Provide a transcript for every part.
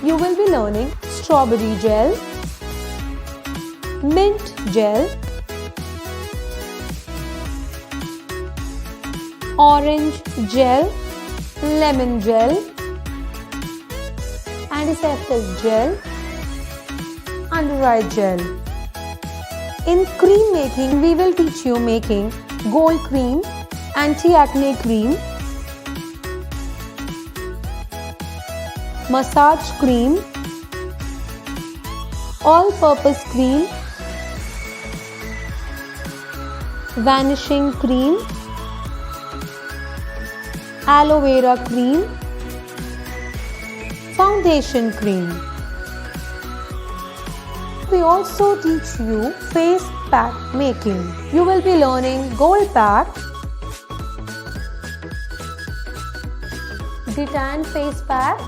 you will be learning strawberry gel, mint gel, orange gel, lemon gel, antiseptic gel, under eye gel. In cream making, we will teach you making gold cream, anti-acne cream, massage cream, all-purpose cream, vanishing cream, aloe vera cream, foundation cream. We also teach you face pack making. You will be learning gold pack, Detan face pack,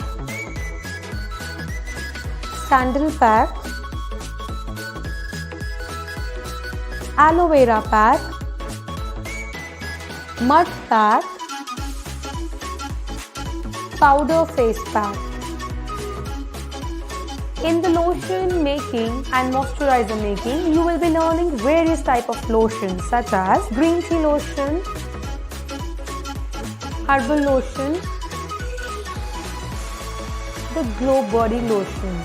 sandal pack, aloe vera pack, mud pack, powder face pack. In the lotion making and moisturizer making, you will be learning various types of lotions such as green tea lotion, herbal lotion, the glow body lotion.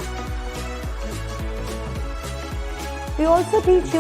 We also teach you